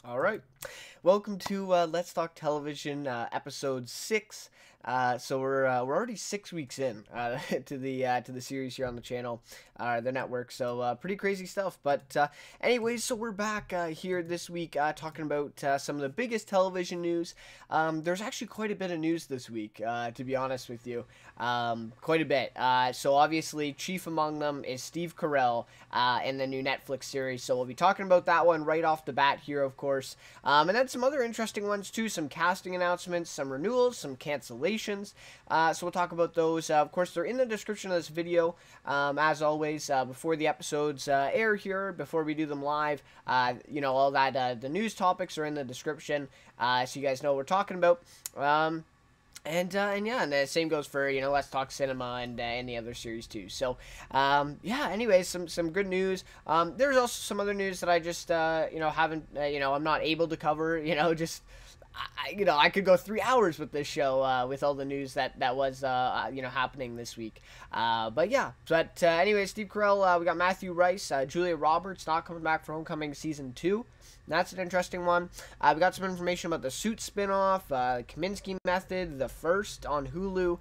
All right, welcome to Let's Talk Television, episode 6. So we're already 6 weeks in to the series here on the channel, the network. So pretty crazy stuff. But anyways, so we're back here this week talking about some of the biggest television news. There's actually quite a bit of news this week, to be honest with you. Quite a bit. So obviously, chief among them is Steve Carell in the new Netflix series. So we'll be talking about that one right off the bat here, of course. And then some other interesting ones too. Some casting announcements, some renewals, some cancellations. So we'll talk about those. Of course, they're in the description of this video, as always, before the episodes air here, before we do them live. All that, the news topics are in the description, so you guys know what we're talking about. And the same goes for, Let's Talk Cinema and any other series too. So, anyways, some good news. There's also some other news that I just, haven't, I'm not able to cover, I could go 3 hours with this show, with all the news that was, happening this week. Anyway, Steve Carell, we got Matthew Rhys, Julia Roberts not coming back for Homecoming Season 2. That's an interesting one. We got some information about the Suits spinoff, Kominsky Method, The First on Hulu.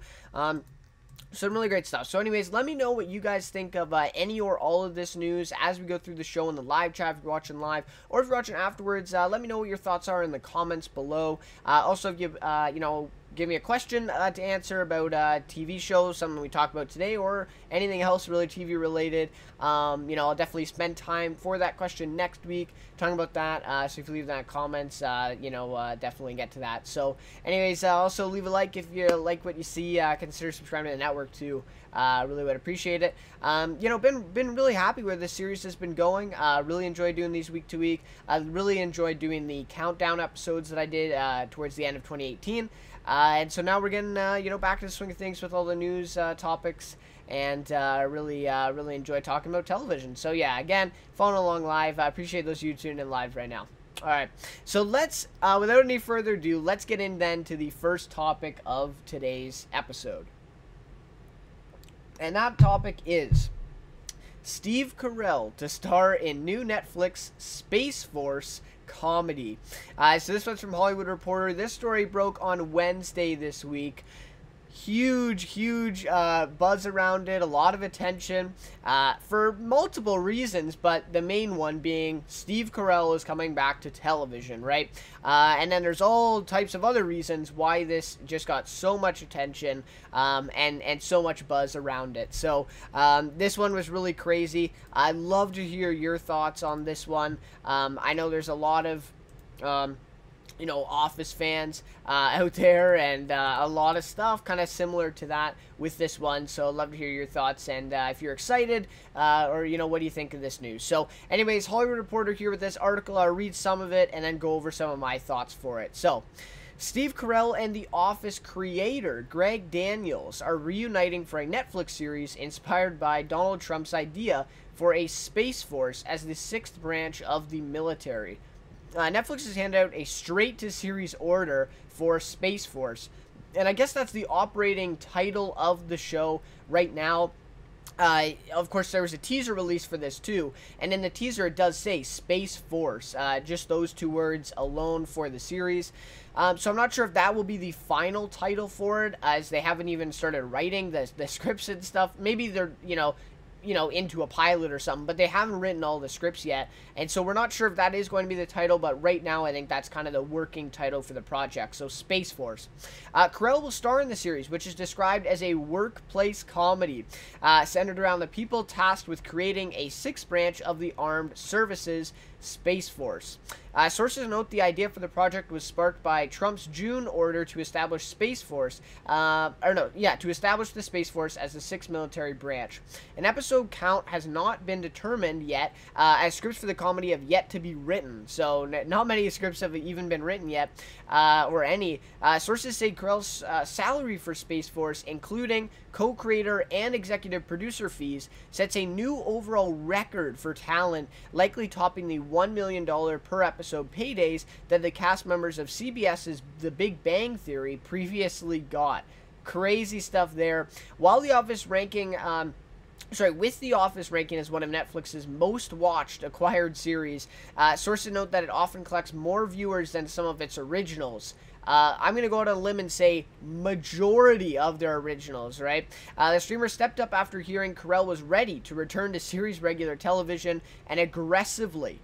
Some really great stuff. So anyways, let me know what you guys think of any or all of this news as we go through the show in the live chat if you're watching live, or if you're watching afterwards. Let me know what your thoughts are in the comments below. Also, if you, give me a question to answer about TV shows, something we talked about today, or anything else really TV related. I'll definitely spend time for that question next week talking about that. So if you leave that in comments, definitely get to that. So anyways, also leave a like if you like what you see. Consider subscribing to the network too. Really would appreciate it. Been really happy where this series has been going. Really enjoyed doing these week to week. I really enjoyed doing the countdown episodes that I did towards the end of 2018. And so now we're getting, back to the swing of things with all the news topics, and really enjoy talking about television. So yeah, again, following along live. I appreciate those of you tuning in live right now. All right, so let's, without any further ado, let's get in then to the first topic of today's episode. And that topic is Steve Carell to star in new Netflix Space Force comedy. So this one's from Hollywood Reporter. This story broke on Wednesday this week. Huge buzz around it, a lot of attention for multiple reasons, but the main one being Steve Carell is coming back to television, right? And then there's all types of other reasons why this just got so much attention and so much buzz around it. So this one was really crazy. I'd love to hear your thoughts on this one. I know there's a lot of Office fans out there, and a lot of stuff kind of similar to that with this one. So I'd love to hear your thoughts, and if you're excited, or what do you think of this news? So anyways, Hollywood Reporter here with this article. I'll read some of it and then go over some of my thoughts for it. So Steve Carell and The Office creator Greg Daniels are reuniting for a Netflix series inspired by Donald Trump's idea for a space force as the sixth branch of the military. Netflix has handed out a straight-to-series order for Space Force, and I guess that's the operating title of the show right now. Of course, there was a teaser release for this too, and in the teaser it does say Space Force, just those two words alone for the series. So I'm not sure if that will be the final title for it, as they haven't even started writing the scripts and stuff. Maybe they're, into a pilot or something, but they haven't written all the scripts yet, and so we're not sure if that is going to be the title, but right now I think that's kind of the working title for the project. So Space Force. Carell will star in the series, which is described as a workplace comedy centered around the people tasked with creating a sixth branch of the armed services, Space Force. Sources note the idea for the project was sparked by Trump's June order to establish Space Force, to establish the Space Force as the sixth military branch. An episode count has not been determined yet, as scripts for the comedy have yet to be written. So not many scripts have even been written yet, or any. Sources say Carell's salary for Space Force, including co-creator and executive producer fees, sets a new overall record for talent, likely topping the $1 million per episode paydays that the cast members of CBS's The Big Bang Theory previously got. Crazy stuff there. While The Office ranking with The Office ranking as one of Netflix's most watched acquired series. Sources note that it often collects more viewers than some of its originals. I'm going to go out on a limb and say majority of their originals, right? The streamer stepped up after hearing Carell was ready to return to series regular television and aggressively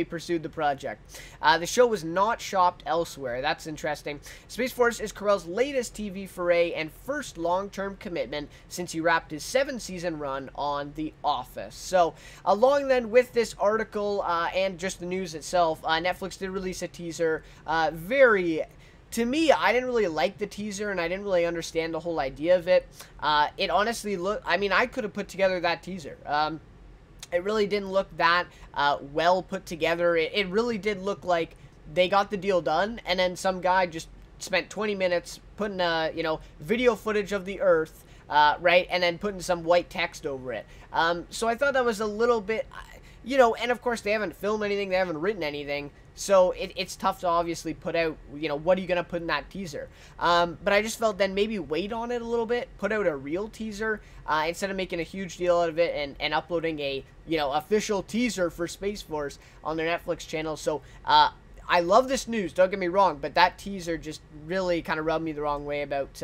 pursued the project. The show was not shopped elsewhere. That's interesting. Space Force is Carell's latest TV foray and first long-term commitment since he wrapped his 7-season run on The Office. So, along then with this article and just the news itself, Netflix did release a teaser. To me, I didn't really like the teaser, and I didn't really understand the whole idea of it. It honestly looked... I mean, I could have put together that teaser. It really didn't look that well put together. It really did look like they got the deal done, and then some guy just spent 20 minutes putting video footage of the Earth, right, and then putting some white text over it. So I thought that was a little bit, and of course they haven't filmed anything, they haven't written anything, so it's tough to obviously put out, what are you going to put in that teaser? But I just felt then maybe wait on it a little bit, put out a real teaser, instead of making a huge deal out of it and uploading a, official teaser for Space Force on their Netflix channel. So, I love this news, don't get me wrong, but that teaser just really kind of rubbed me the wrong way about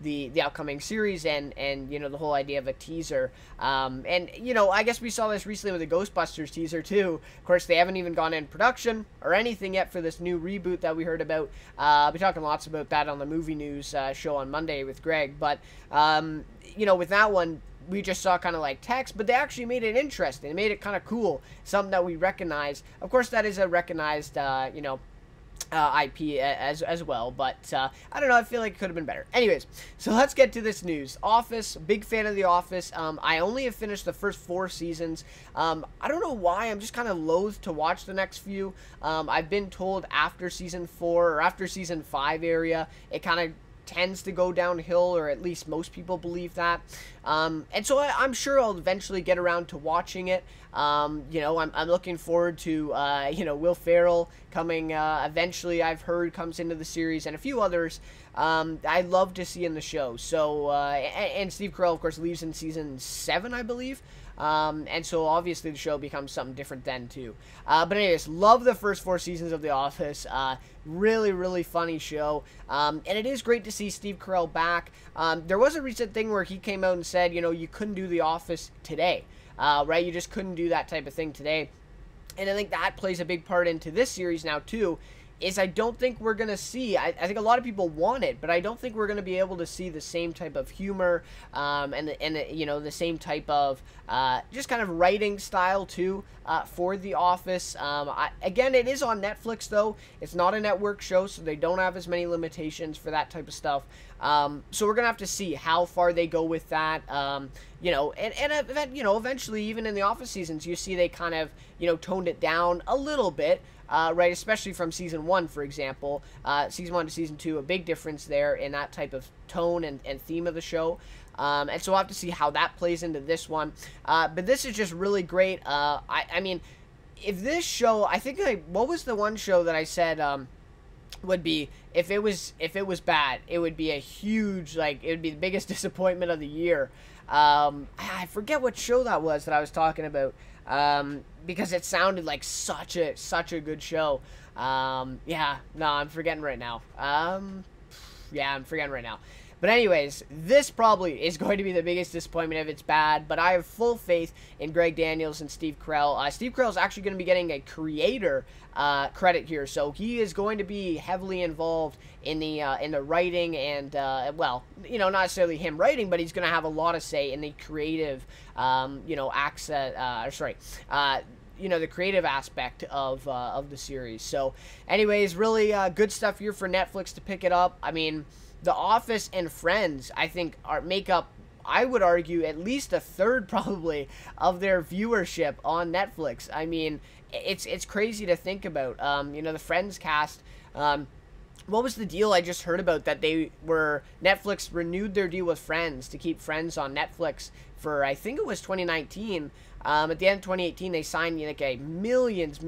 the upcoming series and the whole idea of a teaser. I guess we saw this recently with the Ghostbusters teaser too. Of course, they haven't even gone in production or anything yet for this new reboot that we heard about. I'll be talking lots about that on the Movie News show on Monday with Greg, but with that one, we just saw kind of like text, but they actually made it interesting. They made it kind of cool, something that we recognize. Of course, that is a recognized, IP as well, but I don't know, I feel like it could have been better. Anyways, so let's get to this news. Office, big fan of The Office. I only have finished the first 4 seasons. I don't know why, I'm just kind of loath to watch the next few. I've been told after season 4 or after season 5 area, it kind of tends to go downhill, or at least most people believe that. And so I'm sure I'll eventually get around to watching it. I'm looking forward to, Will Ferrell coming, eventually I've heard comes into the series, and a few others I'd love to see in the show. So, and Steve Carell, of course, leaves in season 7, I believe. And so obviously the show becomes something different then too. But anyways, love the first 4 seasons of The Office. Really, really funny show. And it is great to see Steve Carell back. There was a recent thing where he came out and said, you couldn't do The Office today. Right? You just couldn't do that type of thing today. And I think that plays a big part into this series now too. Is I don't think we're going to see, I think a lot of people want it, but I don't think we're going to be able to see the same type of humor, and the same type of, just kind of writing style too, for The Office. Again, it is on Netflix though. It's not a network show, so they don't have as many limitations for that type of stuff. So we're going to have to see how far they go with that. Eventually, even in the Office seasons, you see they kind of, toned it down a little bit. Right, especially from season 1, for example. Season 1 to season 2, a big difference there in that type of tone and theme of the show. And so we'll have to see how that plays into this one. But this is just really great. I mean, if this show, I think, what was the one show that I said would be, if it was bad, it would be a huge, it would be the biggest disappointment of the year. I forget what show that was I was talking about. Because it sounded like such a good show. I'm forgetting right now. I'm forgetting right now. But anyways, this probably is going to be the biggest disappointment if it's bad, but I have full faith in Greg Daniels and Steve Carell. Steve Carell is actually going to be getting a creator credit here, so he is going to be heavily involved in the writing and, not necessarily him writing, but he's going to have a lot of say in the creative, the creative aspect of the series. So, anyways, really good stuff here for Netflix to pick it up. I mean, The Office and Friends, I think, make up, I would argue, at least a third probably of their viewership on Netflix. I mean, it's crazy to think about. The Friends cast. What was the deal I just heard about that Netflix renewed their deal with Friends to keep Friends on Netflix for, I think it was 2019. At the end of 2018, they signed a millions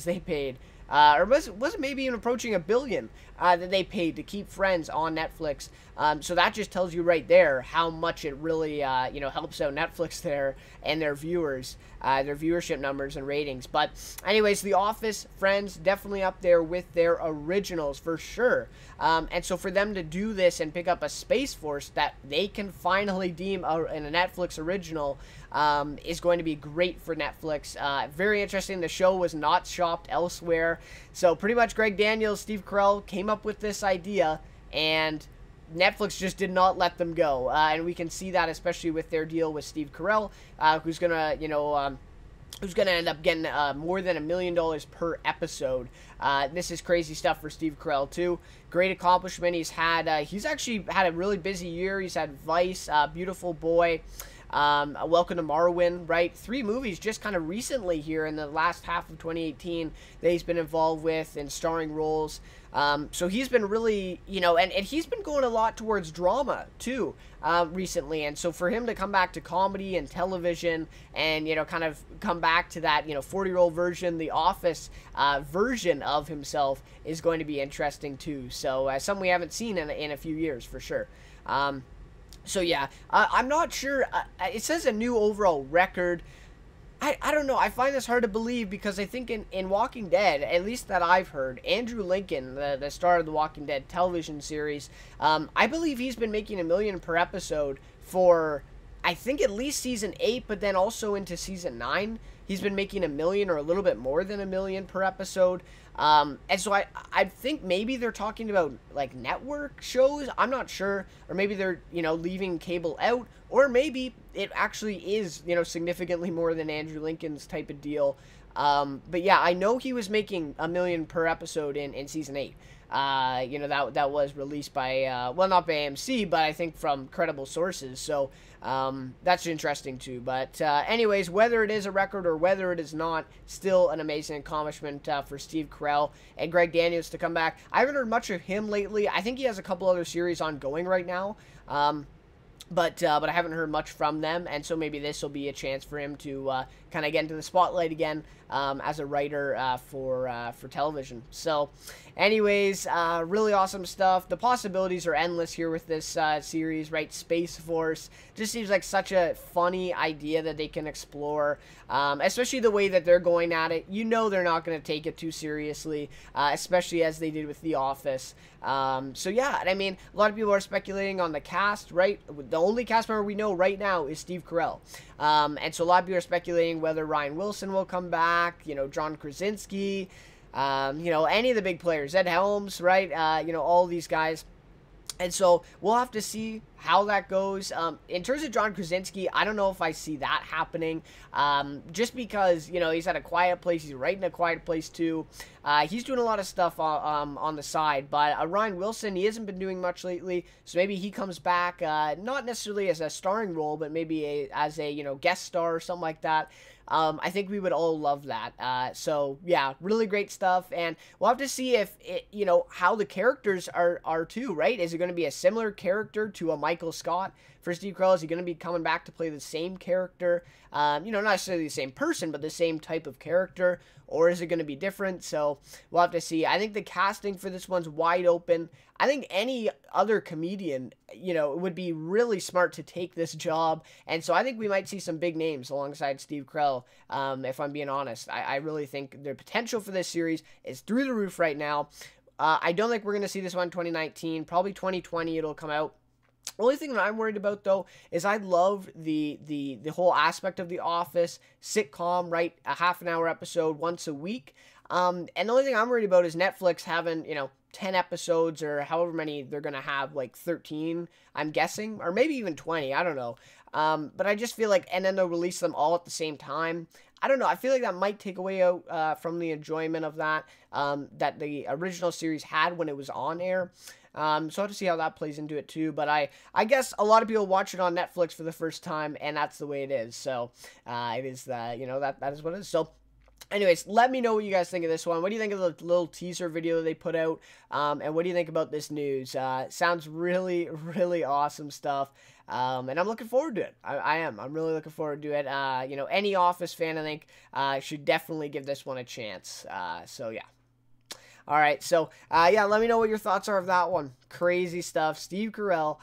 they paid. Or was it maybe even approaching $1 billion that they paid to keep Friends on Netflix. So that just tells you right there how much it really, helps out Netflix there and their viewers, their viewership numbers and ratings. But anyways, The Office, Friends, definitely up there with their originals for sure. And so for them to do this and pick up a Space Force that they can finally deem in a Netflix original is going to be great for Netflix. Very interesting. The show was not shopped elsewhere. So pretty much Greg Daniels, Steve Carell came up with this idea, and Netflix just did not let them go. And we can see that especially with their deal with Steve Carell, who's going to end up getting more than $1 million per episode. This is crazy stuff for Steve Carell, too. Great accomplishment. He's actually had a really busy year. He's had Vice, Beautiful Boy, Welcome to Marwin, right? 3 movies just kind of recently here in the last half of 2018 that he's been involved with in starring roles. So he's been really, and he's been going a lot towards drama too, recently. And so for him to come back to comedy and television and, kind of come back to that, 40-year-old version, The Office, version of himself is going to be interesting too. So, something we haven't seen in a few years for sure. So yeah, I'm not sure. It says a new overall record. I don't know. I find this hard to believe because I think in Walking Dead, at least that I've heard, Andrew Lincoln, the star of the Walking Dead television series, I believe he's been making $1 million per episode for, I think, at least season 8, but then also into season 9. He's been making $1 million or a little bit more than $1 million per episode. And so I think maybe they're talking about like network shows. I'm not sure. Or maybe they're, leaving cable out. Or maybe it actually is, significantly more than Andrew Lincoln's type of deal. But yeah, I know he was making $1 million per episode in season 8. That was released by, not by AMC, but I think from credible sources. So that's interesting too. But anyways, whether it is a record or whether it is not, still an amazing accomplishment for Steve Carell and Greg Daniels to come back. I haven't heard much of him lately. I think he has a couple other series ongoing right now. But I haven't heard much from them, and so maybe this will be a chance for him to kind of get into the spotlight again as a writer for television. So, anyways, really awesome stuff. The possibilities are endless here with this series, right? Space Force just seems like such a funny idea that they can explore, especially the way that they're going at it. They're not going to take it too seriously, especially as they did with The Office. So yeah, and I mean, a lot of people are speculating on the cast, right? The only cast member we know right now is Steve Carell. And so a lot of people are speculating whether Ryan Wilson will come back, John Krasinski, any of the big players, Ed Helms, right? All these guys. And so we'll have to see how that goes. In terms of John Krasinski, I don't know if I see that happening. Just because, he's at A Quiet Place. He's writing A Quiet Place too. He's doing a lot of stuff on the side. But Ryan Wilson, he hasn't been doing much lately. So maybe he comes back, not necessarily as a starring role, but maybe as a, guest star or something like that. I think we would all love that. So yeah, really great stuff, and we'll have to see if it, how the characters are too, right? Is it going to be a similar character to a Michael Scott for Steve Carell? Is he going to be coming back to play the same character? Not necessarily the same person, but the same type of character, or is it going to be different? So we'll have to see. I think the casting for this one's wide open. I think any other comedian, would be really smart to take this job. And so I think we might see some big names alongside Steve Carell, if I'm being honest. I really think the potential for this series is through the roof right now. I don't think we're going to see this one in 2019. Probably 2020 it'll come out. The only thing that I'm worried about, though, is I love the whole aspect of The Office sitcom, right? A half-an-hour episode once a week. And the only thing I'm worried about is Netflix having, 10 episodes or however many they're going to have, like 13, I'm guessing, or maybe even 20, I don't know. But I just feel like, and then they'll release them all at the same time. I don't know, I feel like that might take away out from the enjoyment of that the original series had when it was on air. So I'll have to see how that plays into it too. But I guess a lot of people watch it on Netflix for the first time, and that's the way it is. So it is that is what it is. So anyways, let me know what you guys think of this one. What do you think of the little teaser video they put out? And what do you think about this news? Sounds really, really awesome stuff. And I'm looking forward to it. I am. I'm really looking forward to it. Any Office fan, I think, should definitely give this one a chance. So yeah. All right, so yeah, let me know what your thoughts are of that one. Crazy stuff. Steve Carell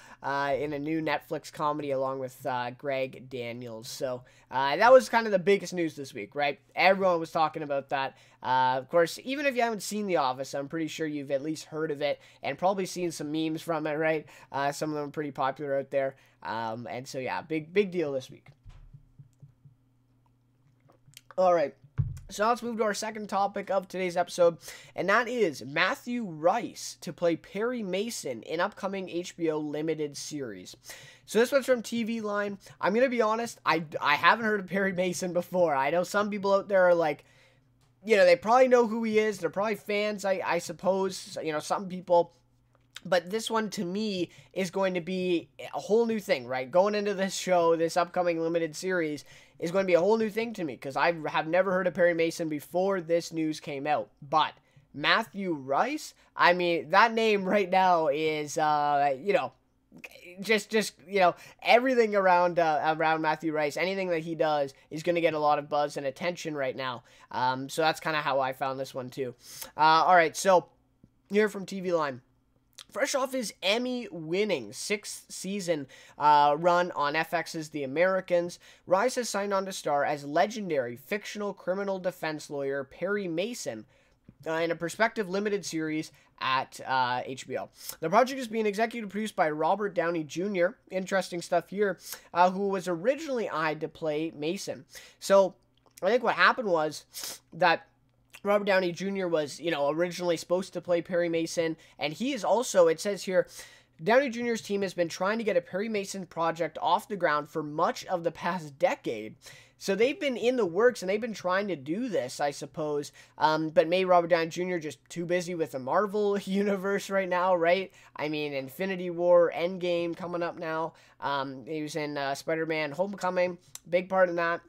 in a new Netflix comedy along with Greg Daniels. So that was kind of the biggest news this week, right? Everyone was talking about that. Of course, even if you haven't seen The Office, I'm pretty sure you've at least heard of it and probably seen some memes from it, right? Some of them are pretty popular out there. And so, yeah, big deal this week. All right. So now let's move to our second topic of today's episode, and that is Matthew Rhys to play Perry Mason in upcoming HBO limited series. So this one's from TV Line. I'm going to be honest, I haven't heard of Perry Mason before. I know some people out there are like, you know, they probably know who he is. They're probably fans, I suppose, you know, some people. But this one, to me, is going to be a whole new thing, right? Going into this show, this upcoming limited series, is going to be a whole new thing to me because I have never heard of Perry Mason before this news came out. But Matthew Rhys, I mean, that name right now is, you know, just you know, everything around Matthew Rhys, anything that he does is going to get a lot of buzz and attention right now. So that's kind of how I found this one too. All right, so here from TV Line. Fresh off his Emmy-winning sixth season run on FX's The Americans, Rhys has signed on to star as legendary fictional criminal defense lawyer Perry Mason in a prospective limited series at HBO. The project is being executive produced by Robert Downey Jr., interesting stuff here, who was originally eyed to play Mason. So I think what happened was that Robert Downey Jr. was, you know, originally supposed to play Perry Mason, and he is also, it says here, Downey Jr.'s team has been trying to get a Perry Mason project off the ground for much of the past decade. So they've been in the works, and they've been trying to do this, I suppose, but maybe Robert Downey Jr. just too busy with the Marvel universe right now, right? I mean, Infinity War, Endgame coming up now. He was in Spider-Man Homecoming, big part in that.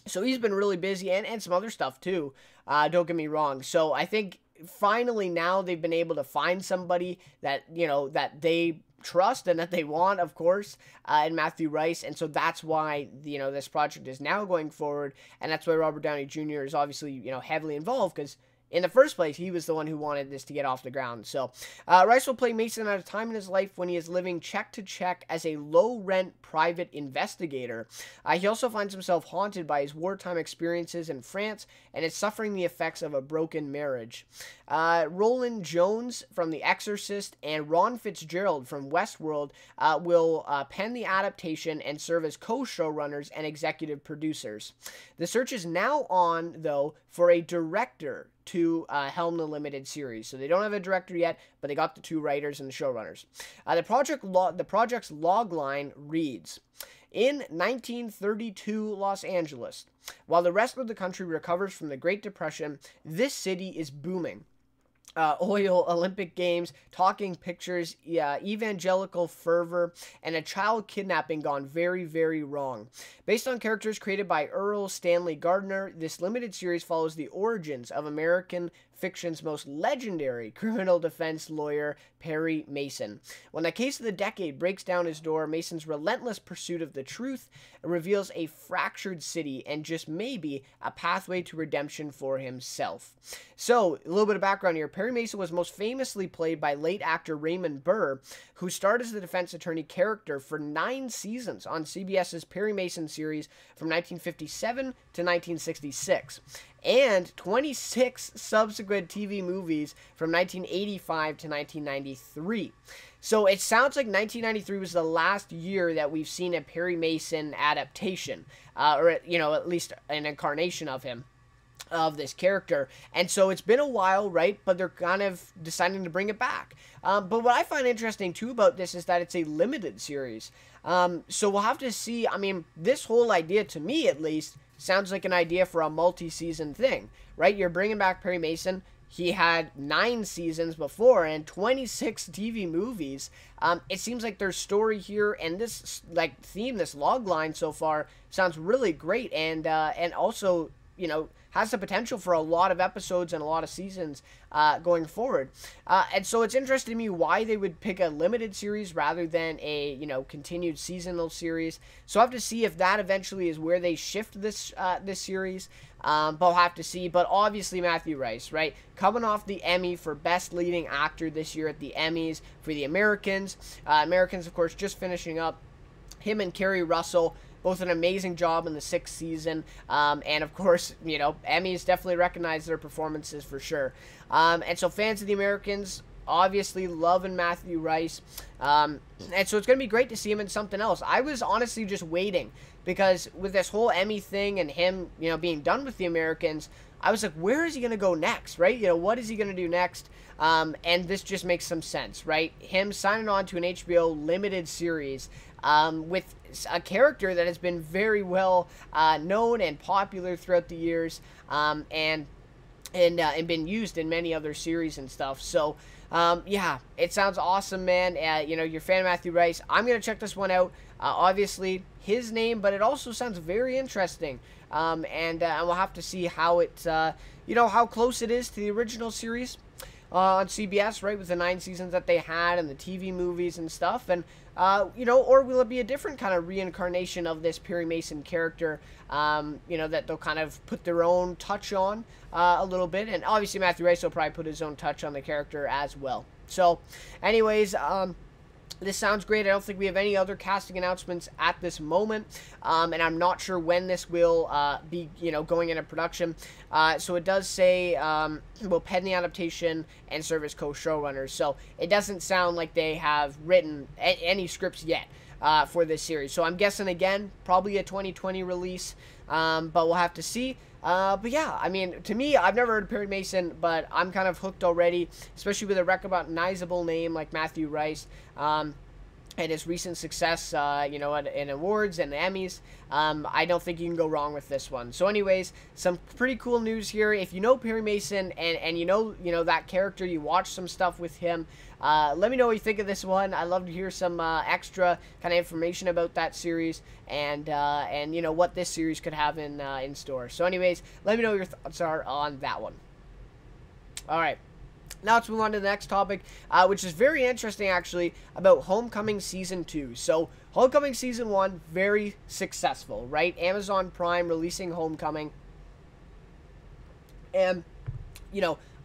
So he's been really busy, and some other stuff too, don't get me wrong. So I think finally now they've been able to find somebody that, you know, that they trust and that they want, of course, in Matthew Rhys. And so that's why, you know, this project is now going forward. And that's why Robert Downey Jr. is obviously, you know, heavily involved because in the first place, he was the one who wanted this to get off the ground. So, Rhys will play Mason at a time in his life when he is living check to check as a low-rent private investigator. He also finds himself haunted by his wartime experiences in France and is suffering the effects of a broken marriage. Roland Jones from The Exorcist and Ron Fitzgerald from Westworld will pen the adaptation and serve as co-showrunners and executive producers. The search is now on, though, for a director to helm the limited series. So they don't have a director yet, but they got the two writers and the showrunners. The project's logline reads, in 1932 Los Angeles, while the rest of the country recovers from the Great Depression, this city is booming. Oil, Olympic Games, talking pictures, evangelical fervor, and a child kidnapping gone very, very wrong. Based on characters created by Earl Stanley Gardner, this limited series follows the origins of American fiction's most legendary criminal defense lawyer, Perry Mason. When the case of the decade breaks down his door, Mason's relentless pursuit of the truth reveals a fractured city and just maybe a pathway to redemption for himself. So, a little bit of background here. Perry Mason was most famously played by late actor Raymond Burr, who starred as the defense attorney character for 9 seasons on CBS's Perry Mason series from 1957 to 1966. And 26 subsequent TV movies from 1985 to 1993. So it sounds like 1993 was the last year that we've seen a Perry Mason adaptation, or, you know, at least an incarnation of him, of this character. And so it's been a while, right? But they're kind of deciding to bring it back. But what I find interesting too about this is that it's a limited series. So we'll have to see. I mean, this whole idea, to me at least, sounds like an idea for a multi-season thing, right? You're bringing back Perry Mason. He had 9 seasons before and 26 TV movies. It seems like there's story here, and this like theme, this log line so far sounds really great. And also, has the potential for a lot of episodes and a lot of seasons going forward. And so it's interesting to me why they would pick a limited series rather than a, continued seasonal series. So I have to see if that eventually is where they shift this series. But I'll have to see. But obviously Matthew Rhys, right? Coming off the Emmy for Best Leading Actor this year at the Emmys for The Americans. Americans, of course, just finishing up. Him and Kerry Russell, both an amazing job in the 6th season. And of course, Emmys definitely recognize their performances for sure. And so fans of The Americans obviously loving Matthew Rhys. And so it's going to be great to see him in something else. I was honestly just waiting because with this whole Emmy thing and him, being done with The Americans, I was like, where is he going to go next, right? What is he going to do next? And this just makes some sense, right? Him signing on to an HBO limited series with a character that has been very well known and popular throughout the years, and been used in many other series and stuff. So, yeah, it sounds awesome, man. You're a fan of Matthew Rhys. I'm going to check this one out. Obviously, his name, but it also sounds very interesting. And we'll have to see how it, how close it is to the original series on CBS, right, with the 9 seasons that they had and the TV movies and stuff. And, or will it be a different kind of reincarnation of this Perry Mason character, that they'll kind of put their own touch on a little bit. And obviously Matthew Rhys will probably put his own touch on the character as well. So, anyways, this sounds great. I don't think we have any other casting announcements at this moment, and I'm not sure when this will be, going into production. So it does say will pen the adaptation and serve as co-showrunners. So it doesn't sound like they have written any scripts yet for this series. So I'm guessing, again, probably a 2020 release, but we'll have to see. But yeah, I mean, to me, I've never heard of Perry Mason, but I'm kind of hooked already, especially with a recognizable name like Matthew Rhys, and his recent success, in awards and the Emmys. I don't think you can go wrong with this one. So anyways, some pretty cool news here. If you know Perry Mason and you know that character, you watch some stuff with him, let me know what you think of this one. I'd love to hear some extra kind of information about that series and what this series could have in store. So anyways, let me know what your thoughts are on that one. All right. Now let's move on to the next topic, which is very interesting, actually, about Homecoming Season 2. So, Homecoming Season 1, very successful, right? Amazon Prime releasing Homecoming. And,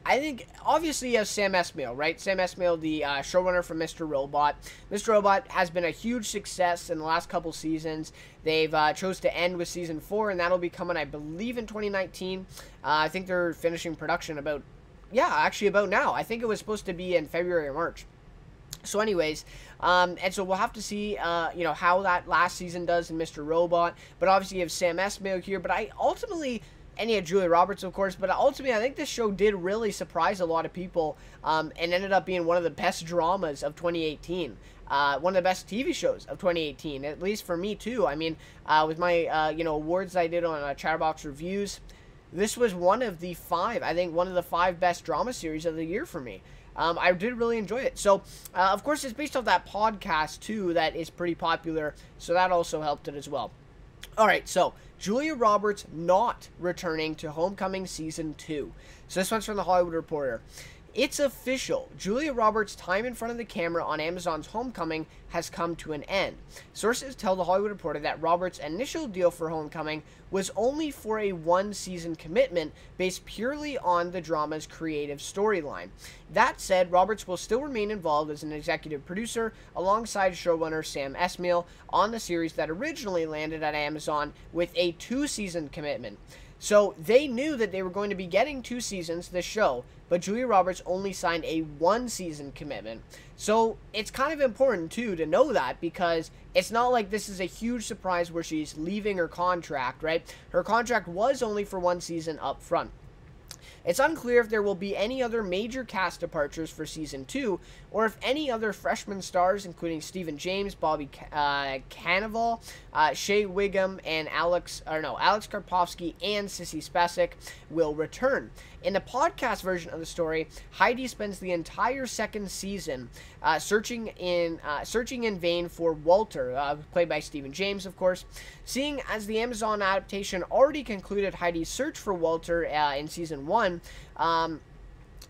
I think, obviously, you have Sam Esmail, right? Sam Esmail, the showrunner from Mr. Robot. Mr. Robot has been a huge success in the last couple seasons. They've chose to end with Season 4, and that'll be coming, I believe, in 2019. I think they're finishing production about now. I think it was supposed to be in February or March. So anyways, and so we'll have to see, how that last season does in Mr. Robot. But obviously you have Sam Esmail here. But and you have Julia Roberts, of course. But ultimately, I think this show did really surprise a lot of people, and ended up being one of the best dramas of 2018. One of the best TV shows of 2018, at least for me too. I mean, with my, awards I did on Chatterbox Reviews, this was one of the 5 best drama series of the year for me. I did really enjoy it. So, of course, it's based off that podcast, too, that is pretty popular. So that also helped it as well. All right, so Julia Roberts not returning to Homecoming Season 2. So this one's from The Hollywood Reporter. It's official. Julia Roberts' time in front of the camera on Amazon's Homecoming has come to an end. Sources tell The Hollywood Reporter that Roberts' initial deal for Homecoming was only for a 1-season commitment based purely on the drama's creative storyline. That said, Roberts will still remain involved as an executive producer alongside showrunner Sam Esmail on the series that originally landed at Amazon with a 2-season commitment. So they knew that they were going to be getting 2 seasons of the show, but Julia Roberts only signed a 1-season commitment. So it's kind of important, too, to know that, because it's not like this is a huge surprise where she's leaving her contract, right? Her contract was only for 1 season up front. It's unclear if there will be any other major cast departures for Season 2, or if any other freshman stars, including Stephen James, Bobby Cannavale, Shea Wiggum, and Alex Karpovsky and Sissy Spacek will return. In the podcast version of the story, Heidi spends the entire second season searching in vain for Walter, played by Stephen James, of course. Seeing as the Amazon adaptation already concluded Heidi's search for Walter in Season 1,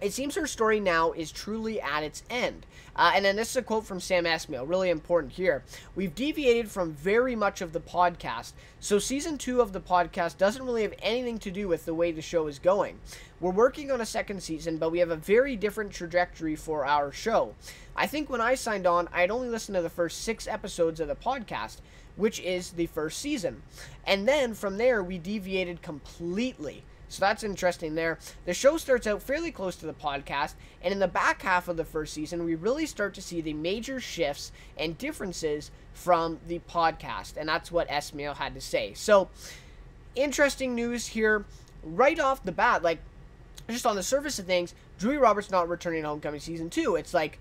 it seems her story now is truly at its end. And then this is a quote from Sam Esmail, really important here. "We've deviated from very much of the podcast, so Season 2 of the podcast doesn't really have anything to do with the way the show is going. We're working on a second season, but we have a very different trajectory for our show. I think when I signed on, I'd only listened to the first 6 episodes of the podcast, which is the first season. And then from there, we deviated completely." So that's interesting there. The show starts out fairly close to the podcast, and in the back half of the first season, we really start to see the major shifts and differences from the podcast, and that's what Esmail had to say. So, interesting news here. Right off the bat, like, just on the surface of things, Julia Roberts not returning to Homecoming Season 2. It's like,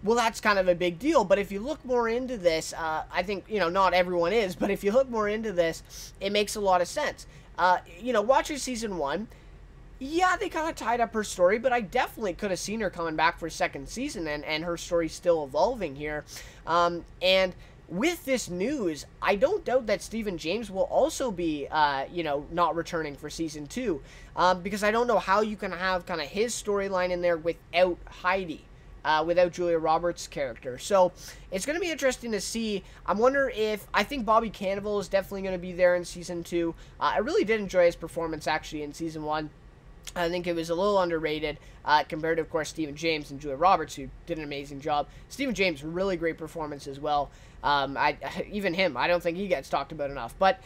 well, that's kind of a big deal, but if you look more into this, I think, not everyone is, but if you look more into this, it makes a lot of sense. Watching Season 1, yeah, they kind of tied up her story, but I definitely could have seen her coming back for a second season, and her story's still evolving here. And with this news, I don't doubt that Stephen James will also be, not returning for Season 2, because I don't know how you can have kind of his storyline in there without Heidi. Without Julia Roberts' character. So, it's going to be interesting to see. I think Bobby Cannavale is definitely going to be there in Season 2. I really did enjoy his performance, actually, in Season 1. I think it was a little underrated compared to, of course, Stephen James and Julia Roberts, who did an amazing job. Stephen James, really great performance as well. Even him, I don't think he gets talked about enough. But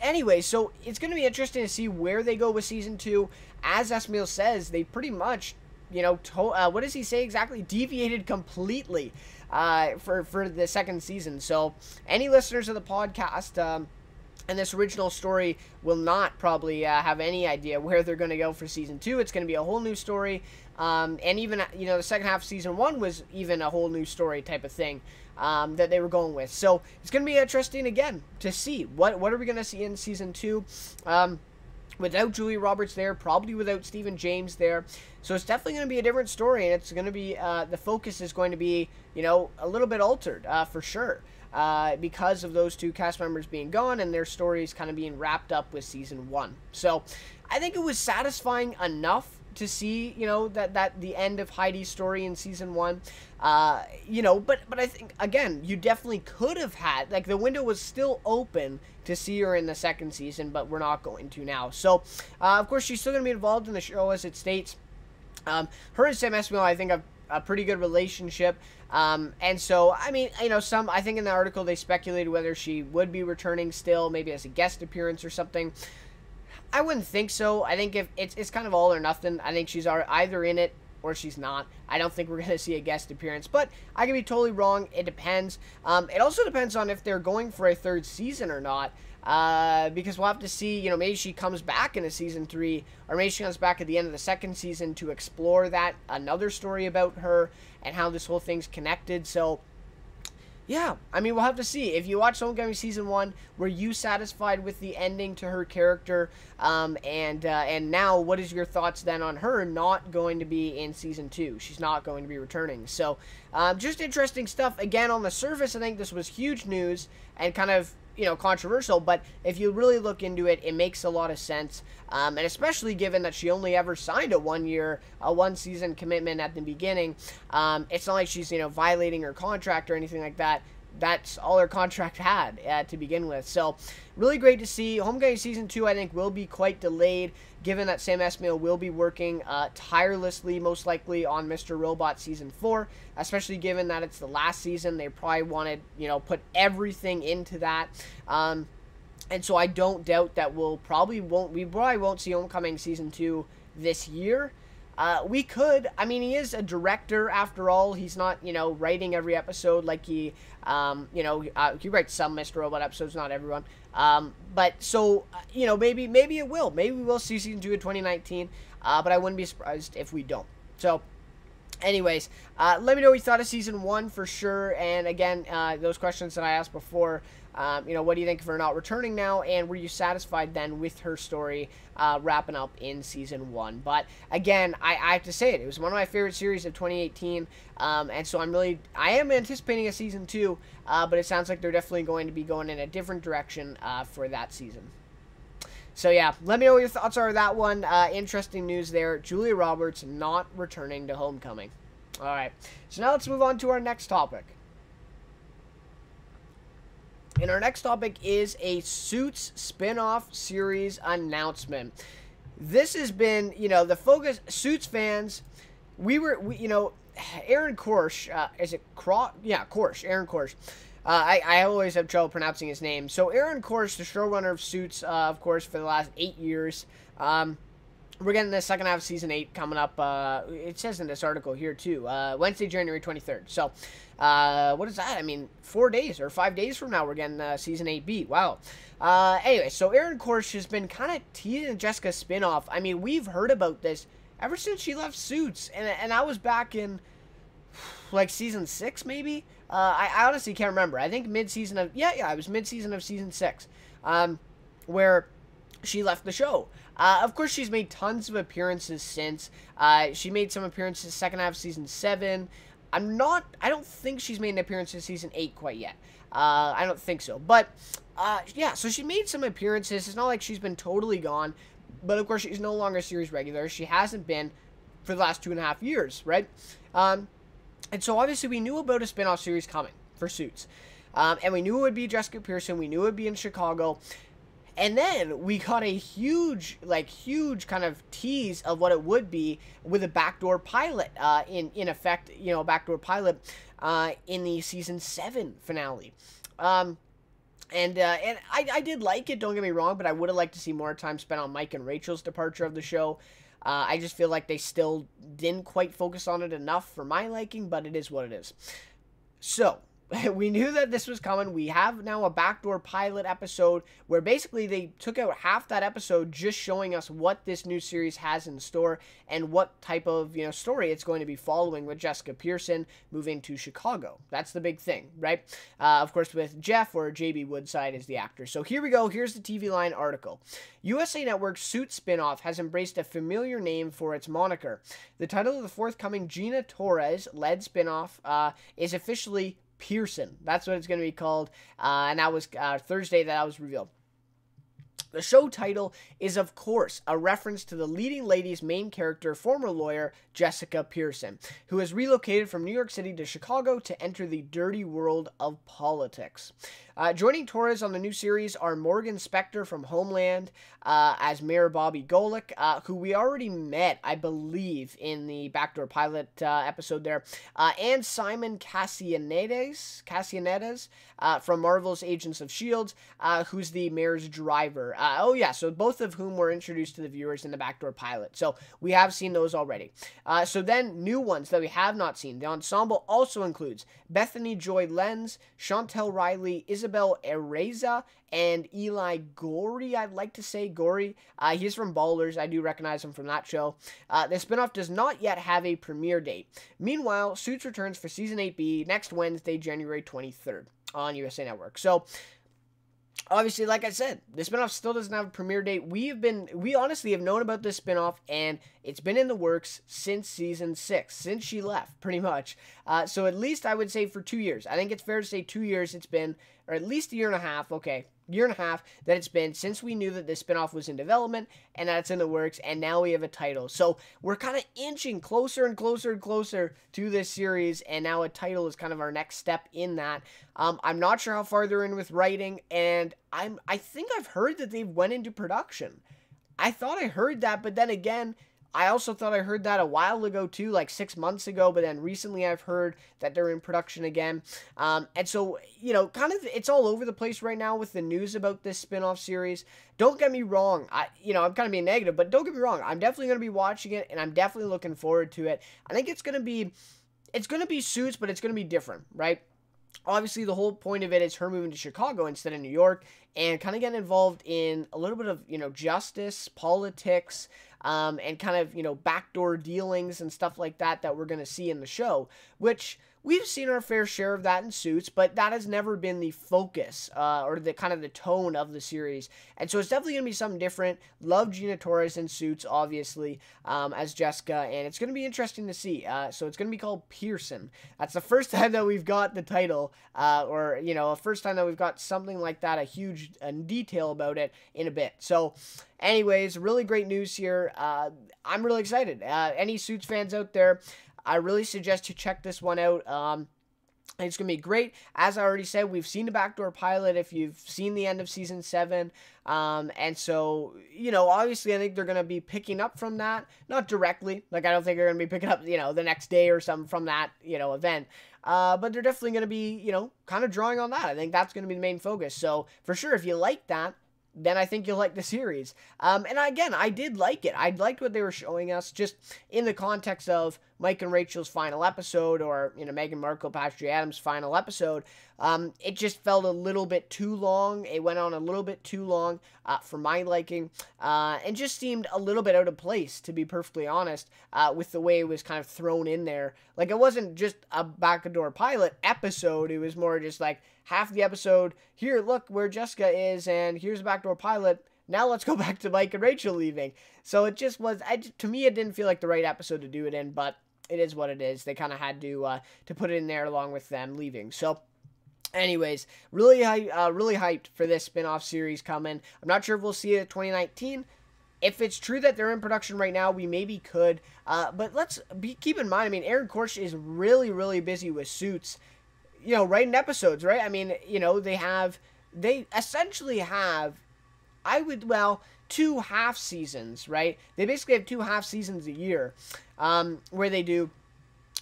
anyway, so it's going to be interesting to see where they go with Season 2. As Esmail says, they pretty much what does he say exactly? Deviated completely for the second season. So any listeners of the podcast and this original story will not probably have any idea where they're going to go for Season 2. It's going to be a whole new story. And even, the second half of Season 1 was even a whole new story type of thing that they were going with. So it's going to be interesting, again, to see what are we going to see in Season 2. Without Julia Roberts there, probably without Stephen James there. So it's definitely going to be a different story, and it's going to be, the focus is going to be, a little bit altered, for sure, because of those 2 cast members being gone and their stories kind of being wrapped up with Season 1. So I think it was satisfying enough to see, that the end of Heidi's story in Season 1, but I think, again, you definitely could have had, like, the window was still open to see her in the second season, but we're not going to now. So, of course, she's still going to be involved in the show, as it states. Her and Sam Esmail, I think, have a pretty good relationship. And so, I mean, I think in the article they speculated whether she would be returning still, maybe as a guest appearance or something. I wouldn't think so. I think if it's kind of all or nothing. I think she's either in it or she's not. I don't think we're going to see a guest appearance, but I could be totally wrong. It depends. It also depends on if they're going for a third season or not, because we'll have to see, maybe she comes back in a Season 3, or maybe she comes back at the end of the second season to explore another story about her and how this whole thing's connected. So, yeah, I mean, we'll have to see. If you watch Homecoming Season 1, were you satisfied with the ending to her character? And now, what is your thoughts then on her not going to be in Season 2? She's not going to be returning. So, just interesting stuff. Again, on the surface, I think this was huge news and kind of, controversial, but if you really look into it, it makes a lot of sense, and especially given that she only ever signed a one-season commitment at the beginning. It's not like she's, violating her contract or anything like that. That's all her contract had to begin with. So, really great to see. Homecoming Season 2, I think, will be quite delayed, given that Sam Esmail will be working tirelessly, most likely, on Mr. Robot Season 4, especially given that it's the last season. They probably wanted, put everything into that. And so I don't doubt that we probably won't see Homecoming Season 2 this year. We could. I mean, he is a director after all. He's not, writing every episode like he, he writes some Mr. Robot episodes, not everyone. But so, maybe it will. Maybe we will see season 2 in 2019. But I wouldn't be surprised if we don't. So, anyways, let me know what you thought of season 1 for sure. And again, those questions that I asked before, what do you think of her not returning now? And were you satisfied then with her story wrapping up in season 1? But again, I have to say it. It was one of my favorite series of 2018. And so I am anticipating a season 2. But it sounds like they're definitely going to be going in a different direction for that season. So yeah, let me know what your thoughts are on that one. Interesting news there. Julia Roberts not returning to Homecoming. All right, so now let's move on to our next topic. And our next topic is a Suits spin-off series announcement. This has been, the focus, Suits fans, Aaron Korsh, is it Korsh? Yeah, Korsh, Aaron Korsh. I always have trouble pronouncing his name. So Aaron Korsh, the showrunner of Suits, of course, for the last 8 years. We're getting the second half of season 8 coming up. It says in this article here too. Wednesday, January 23rd. So, what is that? I mean, 4 days or 5 days from now, we're getting season 8B. Wow. Anyway, so Aaron Korsh has been kind of teasing Jessica's spinoff. I mean, we've heard about this ever since she left Suits, and I was back in like season 6 maybe. I honestly can't remember. I think mid-season of it was mid-season of season 6, where she left the show. Of course, she's made tons of appearances since. She made some appearances second half of season 7. I don't think she's made an appearance in season 8 quite yet. I don't think so. But, so she made some appearances. It's not like she's been totally gone. But, of course, she's no longer a series regular. She hasn't been for the last 2.5 years, right? And so, obviously, we knew about a spinoff series coming for Suits. And we knew it would be Jessica Pearson. We knew it would be in Chicago. And then we got a huge kind of tease of what it would be with a backdoor pilot, in effect, backdoor pilot, in the season 7 finale. And I did like it, don't get me wrong, but I would have liked to see more time spent on Mike and Rachel's departure of the show. I just feel like they still didn't quite focus on it enough for my liking, but it is what it is. So, we knew that this was coming. We have now a backdoor pilot episode where basically they took out half that episode just showing us what this new series has in store and what type of, story it's going to be following with Jessica Pearson moving to Chicago. That's the big thing, right? Of course, with Jeff, or J.B. Woodside, is the actor. So here we go. Here's the TV Line article. USA Network's Suits spinoff has embraced a familiar name for its moniker. The title of the forthcoming Gina Torres-led spinoff is officially Pearson. That's what it's going to be called, and that was Thursday that was revealed. The show title is, of course, a reference to the leading lady's main character, former lawyer Jessica Pearson, who has relocated from New York City to Chicago to enter the dirty world of politics. Joining Torres on the new series are Morgan Spector from Homeland as Mayor Bobby Golick, who we already met, I believe, in the backdoor pilot episode there, and Simon Cassianedes from Marvel's Agents of S.H.I.E.L.D., who's the mayor's driver. So both of whom were introduced to the viewers in the backdoor pilot. So we have seen those already. So then new ones that we have not seen. The ensemble also includes Bethany Joy Lenz, Chantel Riley, Isabel Ereza, and Eli Gorey. I'd like to say Gorey. He's from Ballers. I do recognize him from that show. The spinoff does not yet have a premiere date. Meanwhile, Suits returns for season 8B next Wednesday, January 23rd on USA Network. So, obviously, like I said, the spinoff still doesn't have a premiere date. We honestly have known about this spinoff, and it's been in the works since season 6, since she left, pretty much. So at least I would say for 2 years. I think it's fair to say 2 years it's been, or at least a year and a half, year and a half that it's been since we knew that this spinoff was in development and that it's in the works, and now we have a title. So we're kind of inching closer and closer and closer to this series, and now a title is kind of our next step in that. I'm not sure how far they're in with writing, and I think I've heard that they went into production. I thought I heard that, but then again, I also thought I heard that a while ago too, like 6 months ago, but then recently I've heard that they're in production again. And so, kind of it's all over the place right now with the news about this spin-off series. Don't get me wrong, I'm kind of being negative, but don't get me wrong, I'm definitely going to be watching it, and I'm definitely looking forward to it. I think it's going to be Suits, but it's going to be different, right? Obviously, the whole point of it is her moving to Chicago instead of New York, and kind of getting involved in a little bit of, justice, politics, and kind of, backdoor dealings and stuff like that we're going to see in the show, which we've seen our fair share of that in Suits, but that has never been the focus, or the kind of the tone of the series. And so it's definitely going to be something different. Love Gina Torres in Suits, obviously, as Jessica, and it's going to be interesting to see. So it's going to be called Pearson. That's the first time that we've got the title, or, a first time that we've got something like that, a huge detail about it in a bit. So anyways, really great news here. I'm really excited. Any Suits fans out there, I really suggest you check this one out. It's going to be great. As I already said, we've seen the backdoor pilot if you've seen the end of season 7. And so, obviously I think they're going to be picking up from that. Not directly. Like, I don't think they're going to be picking up, the next day or something from that, event. But they're definitely going to be, kind of drawing on that. I think that's going to be the main focus. So, for sure, if you like that, then I think you'll like the series. And again, I did like it. I liked what they were showing us, just in the context of Mike and Rachel's final episode, or, Meghan Markle, Patrick Adams' final episode. It just felt a little bit too long. It went on a little bit too long for my liking, and just seemed a little bit out of place, to be perfectly honest, with the way it was kind of thrown in there. Like, it wasn't just a backdoor pilot episode. It was more just like half the episode, here, look where Jessica is, and here's a backdoor pilot. Now let's go back to Mike and Rachel leaving. So it just was, to me, it didn't feel like the right episode to do it in, but it is what it is. They kind of had to put it in there along with them leaving. So anyways, really hyped for this spin-off series coming. I'm not sure if we'll see it in 2019. If it's true that they're in production right now, we maybe could. But keep in mind, I mean, Aaron Korsh is really, really busy with Suits, writing episodes, right? I mean, they essentially have, two half seasons, right? They basically have 2 half seasons a year, where they do,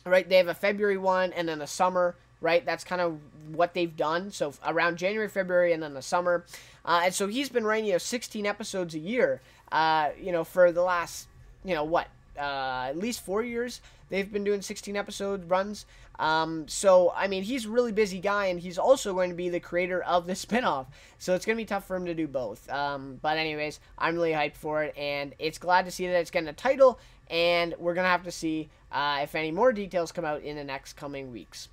right? They have a February one and then a summer, right? That's kind of what they've done. So around January, February, and then the summer. And so he's been writing, 16 episodes a year, for the last, at least 4 years. They've been doing 16 episode runs. So, I mean, he's a really busy guy, and he's also going to be the creator of the spinoff. So it's going to be tough for him to do both. But anyways, I'm really hyped for it, and it's glad to see that it's getting a title, and we're going to have to see if any more details come out in the next coming weeks.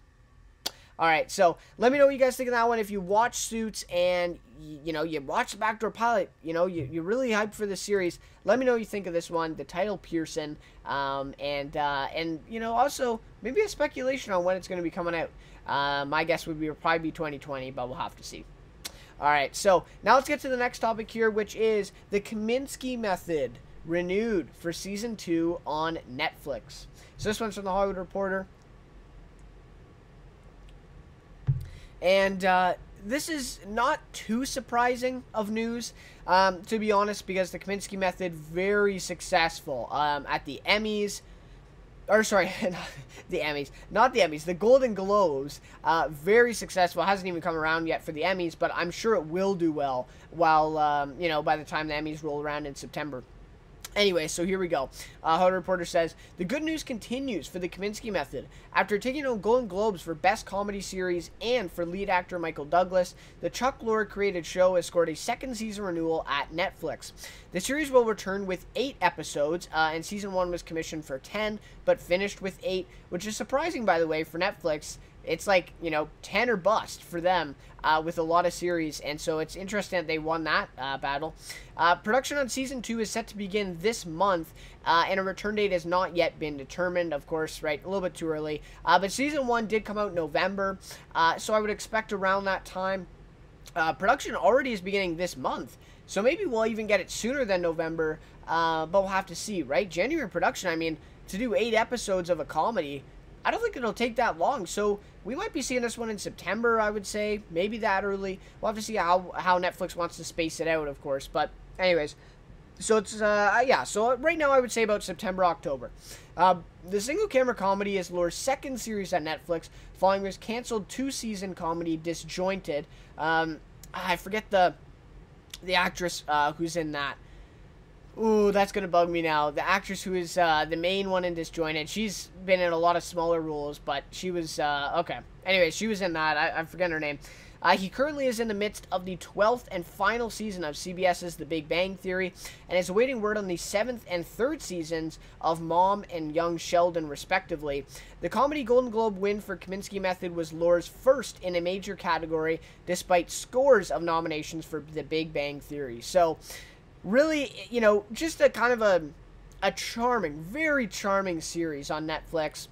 Alright, so let me know what you guys think of that one. If you watch Suits and, you watch the backdoor pilot, you're really hyped for the series, let me know what you think of this one, the title Pearson, and also maybe a speculation on when it's going to be coming out. My guess would probably be 2020, but we'll have to see. Alright, so now let's get to the next topic here, which is the Kominsky method renewed for season 2 on Netflix. So this one's from the Hollywood Reporter. And this is not too surprising of news, to be honest, because the Kominsky method, very successful at the Emmys. Or, sorry, the Emmys. Not the Emmys, the Golden Globes. Very successful. Hasn't even come around yet for the Emmys, but I'm sure it will do well while, by the time the Emmys roll around in September. Anyway, so here we go. Hollywood Reporter says, the good news continues for the Kominsky method. After taking home Golden Globes for Best Comedy Series and for lead actor Michael Douglas, the Chuck Lorre-created show has scored a second season renewal at Netflix. The series will return with 8 episodes, and season 1 was commissioned for 10, but finished with 8, which is surprising, by the way, for Netflix. It's like, 10 or bust for them with a lot of series, and so it's interesting that they won that battle. Production on Season 2 is set to begin this month, and a return date has not yet been determined, of course, right, a little bit too early. But Season 1 did come out in November, so I would expect around that time. Production already is beginning this month, so maybe we'll even get it sooner than November, but we'll have to see, right? January production, I mean, to do 8 episodes of a comedy, I don't think it'll take that long, so we might be seeing this one in September, I would say, maybe that early. We'll have to see how Netflix wants to space it out, of course, but anyways, So it's, yeah, so right now I would say about September, October. The single-camera comedy is Lore's second series on Netflix, following his canceled 2-season comedy, Disjointed. I forget the actress who's in that. Ooh, that's going to bug me now. The actress who is the main one in Disjointed, she's been in a lot of smaller roles, but she was, okay. Anyway, she was in that. I forget her name. He currently is in the midst of the 12th and final season of CBS's The Big Bang Theory, and is awaiting word on the 7th and 3rd seasons of Mom and Young Sheldon, respectively. The comedy Golden Globe win for Kominsky Method was Lore's first in a major category, despite scores of nominations for The Big Bang Theory. So, really, you know, just a kind of a charming, very charming series on Netflix.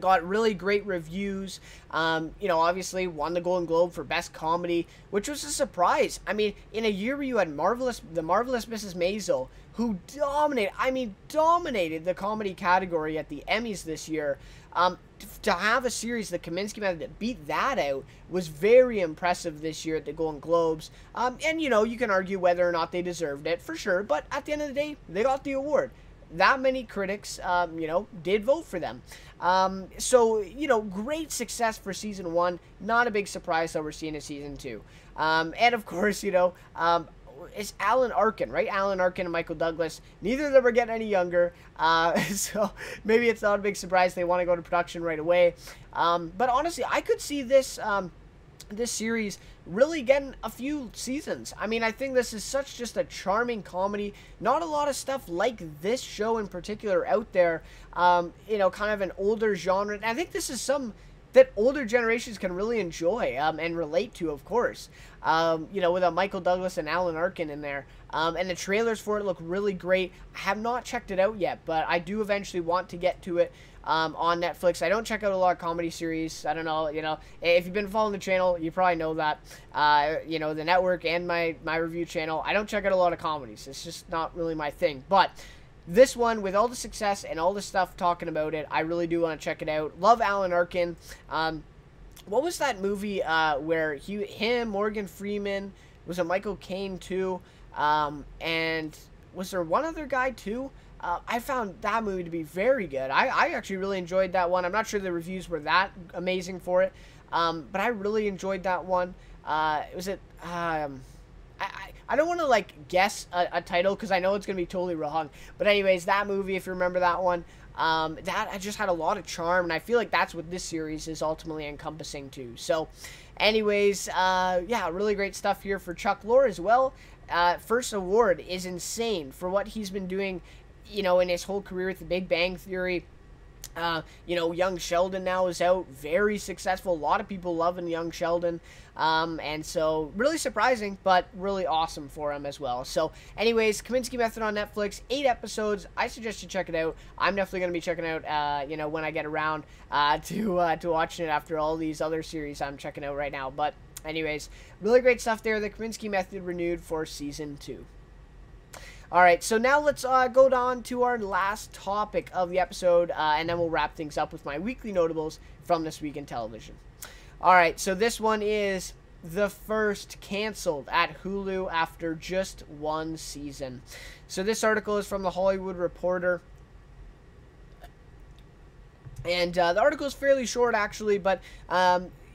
Got really great reviews. You know, obviously won the Golden Globe for Best Comedy, which was a surprise. I mean, in a year where you had The Marvelous Mrs. Maisel, who dominated the comedy category at the Emmys this year. To have a series, the Kominsky Method, that beat that out was very impressive this year at the Golden Globes. And, you know, you can argue whether or not they deserved it, for sure. But at the end of the day, they got the award. That many critics, you know, did vote for them. So, you know, great success for season 1. Not a big surprise that we're seeing a season 2. And of course, you know, it's Alan Arkin, right? Alan Arkin and Michael Douglas. Neither of them are getting any younger. So maybe it's not a big surprise they want to go to production right away. But honestly, I could see this this series really getting a few seasons. I mean, I think this is such just a charming comedy. Not a lot of stuff like this show in particular out there. You know, kind of an older genre. And I think this is some that older generations can really enjoy and relate to, of course. You know, with a Michael Douglas and Alan Arkin in there. And the trailers for it look really great. I have not checked it out yet, but I do eventually want to get to it. On Netflix. I don't check out a lot of comedy series. I don't know, you know, if you've been following the channel, you probably know that, you know, the network and my review channel, I don't check out a lot of comedies. It's just not really my thing. But this one, with all the success and all the stuff talking about it, I really do want to check it out. Love Alan Arkin. What was that movie where him, Morgan Freeman, was it Michael Caine too? And was there one other guy too? I found that movie to be very good. I actually really enjoyed that one. I'm not sure the reviews were that amazing for it, but I really enjoyed that one. I don't want to, like, guess a title because I know it's going to be totally wrong. But anyways, that movie, if you remember that one, that just had a lot of charm, and I feel like that's what this series is ultimately encompassing too. So, anyways, yeah, really great stuff here for Chuck Lorre as well. First award is insane for what he's been doing, you know, in his whole career with The Big Bang Theory. You know, Young Sheldon now is out, very successful. A lot of people loving Young Sheldon. And so, really surprising, but really awesome for him as well. So, anyways, Kominsky Method on Netflix, 8 episodes. I suggest you check it out. I'm definitely going to be checking out, you know, when I get around to watching it after all these other series I'm checking out right now. But, anyways, really great stuff there. The Kominsky Method renewed for Season 2. Alright, so now let's go on to our last topic of the episode, and then we'll wrap things up with my weekly notables from this week in television. Alright, so this one is The First canceled at Hulu after just 1 season. So this article is from The Hollywood Reporter. And the article is fairly short, actually, but,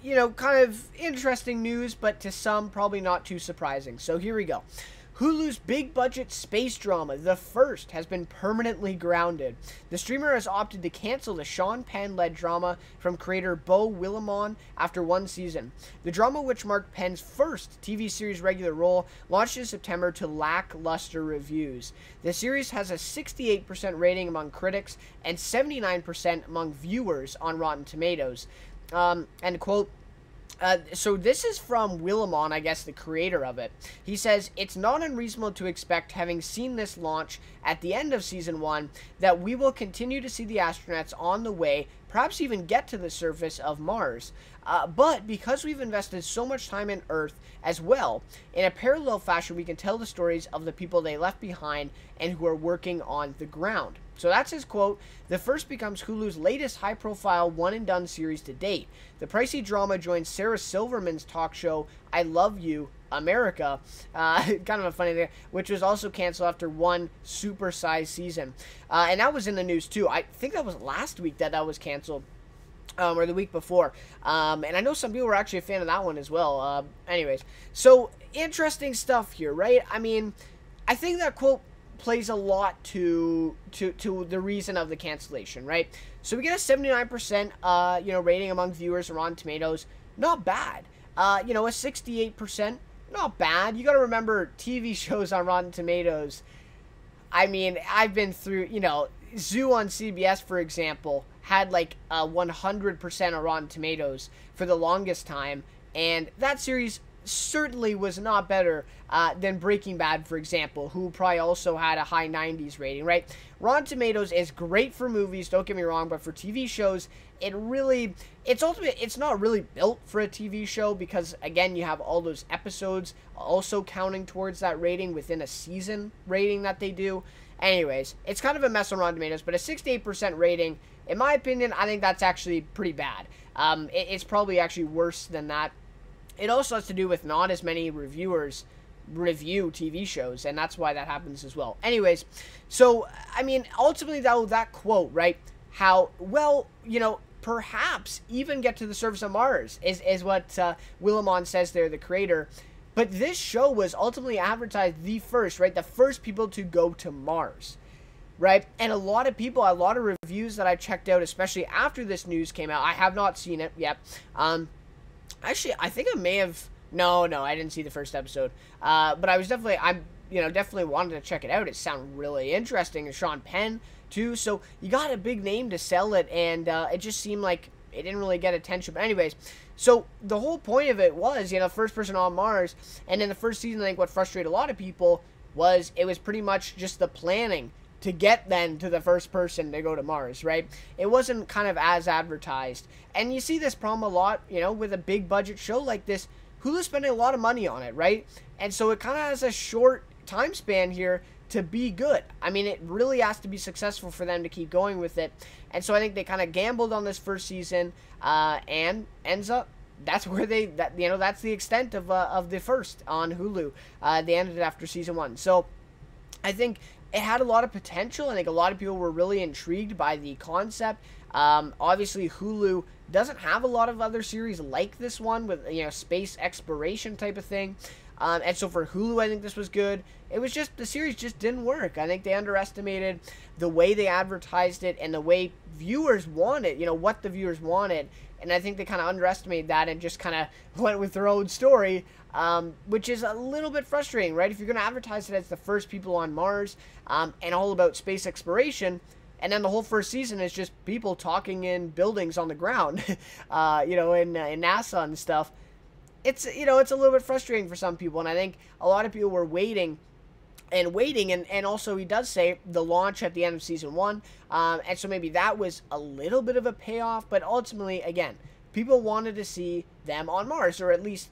you know, kind of interesting news, but to some, probably not too surprising. So here we go. Hulu's big-budget space drama, The First, has been permanently grounded. The streamer has opted to cancel the Sean Penn-led drama from creator Beau Willimon after 1 season. The drama, which marked Penn's first TV series regular role, launched in September to lackluster reviews. The series has a 68% rating among critics and 79% among viewers on Rotten Tomatoes. And, quote, so this is from Willimon, I guess, the creator of it. He says, "It's not unreasonable to expect, having seen this launch at the end of Season 1, that we will continue to see the astronauts on the way, perhaps even get to the surface of Mars. But because we've invested so much time in Earth as well, in a parallel fashion, we can tell the stories of the people they left behind and who are working on the ground." So that's his quote. The first becomes Hulu's latest high-profile one-and-done series to date. The pricey drama joins Sarah Silverman's talk show, I Love You, America, kind of a funny thing, which was also canceled after one super-sized season. And that was in the news, too. I think that was last week that was canceled. Or the week before. And I know some people were actually a fan of that one as well. Anyways, so interesting stuff here, right? I mean, I think that quote plays a lot to the reason of the cancellation, right? So we get a 79% rating among viewers on Rotten Tomatoes. Not bad. A 68%, not bad. You got to remember TV shows on Rotten Tomatoes. I mean, I've been through, Zoo on CBS, for example, had like 100% on Rotten Tomatoes for the longest time, and that series certainly was not better than Breaking Bad, for example, who probably also had a high 90s rating, right? Rotten Tomatoes is great for movies, don't get me wrong, but for TV shows, it's not really built for a TV show because, again, you have all those episodes also counting towards that rating within a season rating that they do. Anyways, it's kind of a mess on Rotten Tomatoes, but a 68% rating, in my opinion, I think that's actually pretty bad. It's probably actually worse than that. It also has to do with not as many reviewers review TV shows, and that's why that happens as well. Anyways, so, I mean, ultimately, though, that quote, right, how, well, perhaps even get to the surface of Mars is what Willimon says there, the creator. But this show was ultimately advertised the first people to go to Mars, right? And a lot of reviews that I checked out, especially after this news came out, I have not seen it yet. Actually, I think I may have, no, I didn't see the first episode. But I was definitely wanted to check it out. It sounded really interesting. And Sean Penn, too. So you got a big name to sell it, and it just seemed like it didn't really get attention. But anyways, so the whole point of it was, first person on Mars. And in the first season, I think what frustrated a lot of people was it was pretty much just the planning to get then to the first person to go to Mars, right? It wasn't kind of as advertised. And you see this problem a lot, with a big budget show like this. Hulu's spending a lot of money on it, right? And so it kind of has a short time span here to be good. I mean, it really has to be successful for them to keep going with it. And so I think they kind of gambled on this first season, and ends up that's where that's the extent of the first on Hulu. They ended it after season 1. So I think it had a lot of potential. I think a lot of people were really intrigued by the concept. Obviously, Hulu doesn't have a lot of other series like this one with, space exploration type of thing. And so for Hulu, I think this was good. It was just, the series just didn't work. I think they underestimated the way they advertised it and the way viewers wanted, what the viewers wanted. And I think they kind of underestimated that and just kind of went with their own story, which is a little bit frustrating, right? If you're going to advertise it as the first people on Mars, and all about space exploration, and then the whole first season is just people talking in buildings on the ground, in NASA and stuff. It's a little bit frustrating for some people, and I think a lot of people were waiting, and also he does say the launch at the end of season 1, and so maybe that was a little bit of a payoff, but ultimately, again, people wanted to see them on Mars, or at least,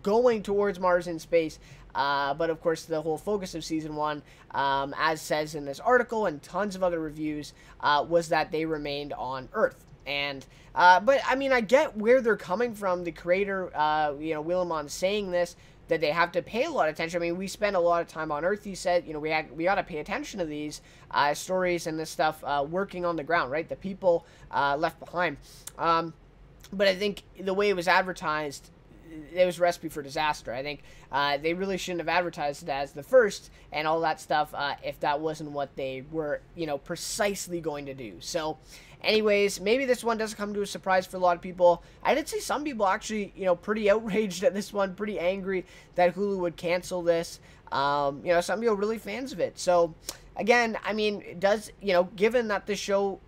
going towards Mars in space. But of course, the whole focus of season 1, as says in this article and tons of other reviews, was that they remained on Earth. And, but I mean, I get where they're coming from. The creator, Willimon saying this, that they have to pay a lot of attention. I mean, we spend a lot of time on Earth, he said, we got to pay attention to these stories and this stuff working on the ground, right? The people left behind. But I think the way it was advertised, it was a recipe for disaster. I think they really shouldn't have advertised it as the first and all that stuff if that wasn't what they were, precisely going to do. So, anyways, maybe this one doesn't come to a surprise for a lot of people. I did see some people actually, pretty outraged at this one, pretty angry that Hulu would cancel this. Some people are really fans of it. So, again, I mean, it does, given that the show,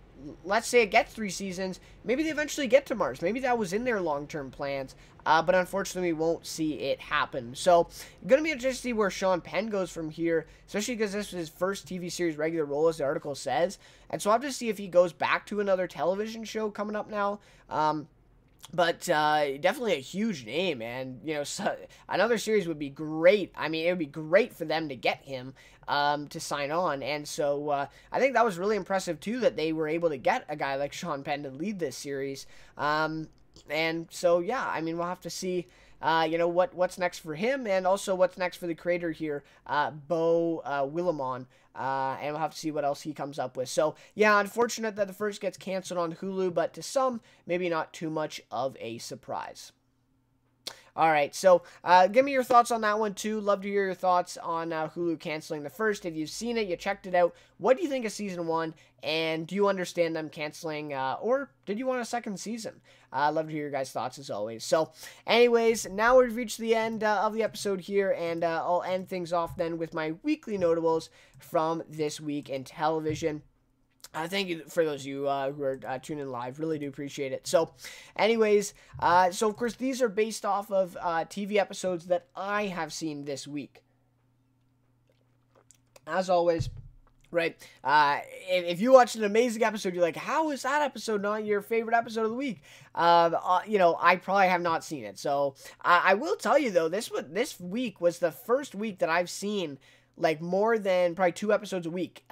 let's say it gets 3 seasons, maybe they eventually get to Mars. Maybe that was in their long-term plans, but unfortunately we won't see it happen. So, going to be interesting to see where Sean Penn goes from here, especially because this was his first TV series regular role, as the article says. And so I'll have to see if he goes back to another television show coming up now. But definitely a huge name, and so another series would be great. I mean, it would be great for them to get him to sign on, and so I think that was really impressive too, that they were able to get a guy like Sean Penn to lead this series. And so yeah, I mean, we'll have to see. What's next for him, and also what's next for the creator here, Bo Willimon. And we'll have to see what else he comes up with. So, yeah, unfortunate that the first gets canceled on Hulu, but to some, maybe not too much of a surprise. All right, so give me your thoughts on that one, too. Love to hear your thoughts on Hulu canceling the first. If you've seen it, you checked it out, what do you think of Season 1? And do you understand them canceling, or did you want a second season? Love to hear your guys' thoughts, as always. So, anyways, now we've reached the end of the episode here, and I'll end things off then with my weekly notables from this week in television. Thank you for those of you who are tuning in live. Really do appreciate it. So, anyways, so of course, these are based off of TV episodes that I have seen this week. As always, right, if you watched an amazing episode, you're like, how is that episode not your favorite episode of the week? I probably have not seen it. So, I will tell you, though, this week was the first week that I've seen like more than probably 2 episodes a week,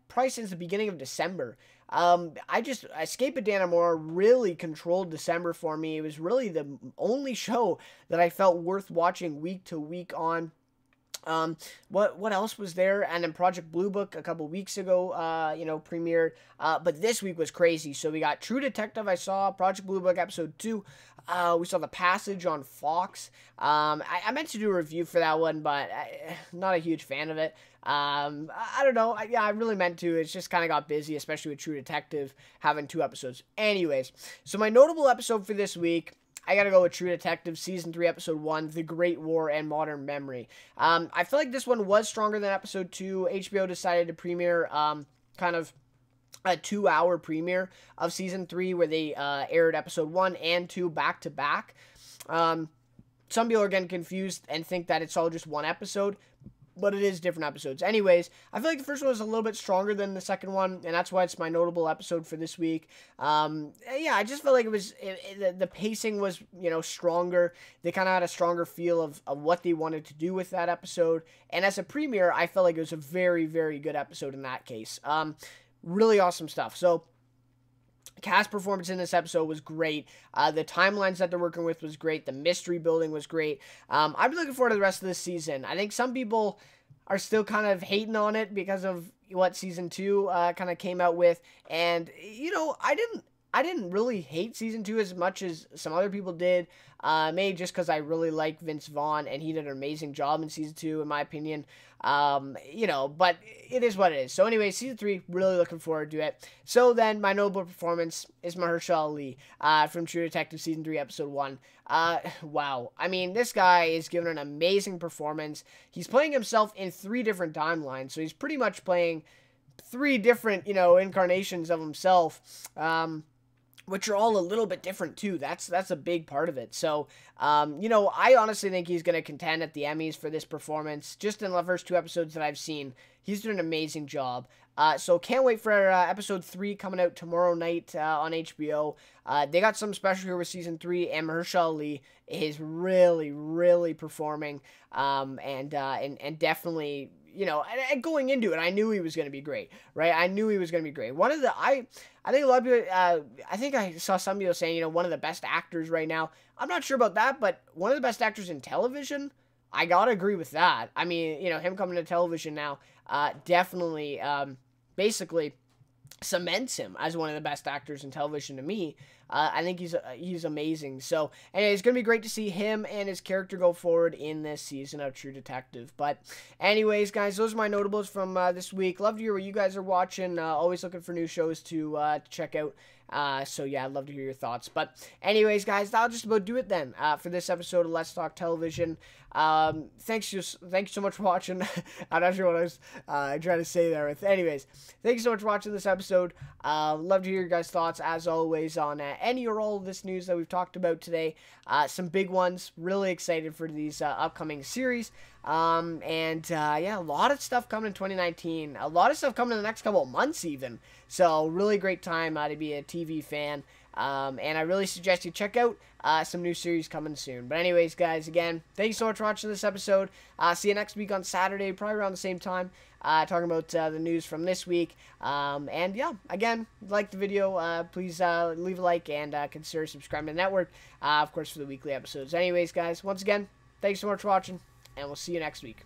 probably since the beginning of December. Escape of Dannemora really controlled December for me. It was really the only show that I felt worth watching week to week on. What else was there? And then Project Blue Book a couple weeks ago, premiered. But this week was crazy. So we got True Detective. I saw Project Blue Book episode 2. We saw The Passage on Fox. I meant to do a review for that one, but I'm not a huge fan of it. I don't know. I really meant to. It's just kind of got busy, especially with True Detective having 2 episodes. Anyways, so my notable episode for this week, I gotta go with True Detective, Season 3, Episode 1, The Great War and Modern Memory. I feel like this one was stronger than Episode 2. HBO decided to premiere kind of a 2-hour premiere of Season 3 where they aired Episode 1 and 2 back-to-back. Some people are getting confused and think that it's all just one episode, but it is different episodes. Anyways, I feel like the first one was a little bit stronger than the second one, and that's why it's my notable episode for this week. Yeah, I just felt like the pacing was, stronger. They kind of had a stronger feel of what they wanted to do with that episode, and as a premiere, I felt like it was a very, very good episode in that case. Really awesome stuff. So, cast performance in this episode was great. The timelines that they're working with was great. The mystery building was great. I'm looking forward to the rest of this season. I think some people are still kind of hating on it because of what Season 2 kind of came out with. And, I didn't really hate Season 2 as much as some other people did. Maybe just because I really like Vince Vaughn, and he did an amazing job in Season 2, in my opinion. But it is what it is. So anyway, Season 3, really looking forward to it. So then, my notable performance is Mahershala Ali from True Detective Season 3, Episode 1. Wow. I mean, this guy is giving an amazing performance. He's playing himself in 3 different timelines, so he's pretty much playing 3 different, incarnations of himself. Which are all a little bit different too. That's a big part of it. So, I honestly think he's going to contend at the Emmys for this performance. Just in the first 2 episodes that I've seen, he's doing an amazing job. So can't wait for episode 3 coming out tomorrow night on HBO. They got something special here with Season 3, and Mahershala Ali is really, really performing. And definitely, and going into it, I knew he was going to be great, right? I knew he was going to be great. I think a lot of people, I think I saw some people saying, one of the best actors right now. I'm not sure about that, but one of the best actors in television, I gotta agree with that. I mean, him coming to television now, definitely, basically cements him as one of the best actors in television to me. I think he's amazing. So, anyway, it's going to be great to see him and his character go forward in this season of True Detective. But anyways, guys, those are my notables from this week. Love to hear what you guys are watching. Always looking for new shows to check out. So, yeah, I'd love to hear your thoughts. But anyways, guys, that'll just about do it then for this episode of Let's Talk Television. Thanks so much for watching. I'm not sure what I was trying to say there. Anyways, thank you so much for watching this episode. Love to hear your guys' thoughts, as always, on any or all of this news that we've talked about today. Some big ones. Really excited for these upcoming series. Yeah, a lot of stuff coming in 2019. A lot of stuff coming in the next couple of months even. So, really great time to be a TV fan. And I really suggest you check out some new series coming soon. But anyways, guys, again, thank you so much for watching this episode. See you next week on Saturday, probably around the same time, talking about the news from this week. And yeah, again, like the video, please leave a like and consider subscribing to the network, of course, for the weekly episodes. Anyways, guys, once again, thanks so much for watching, and we'll see you next week.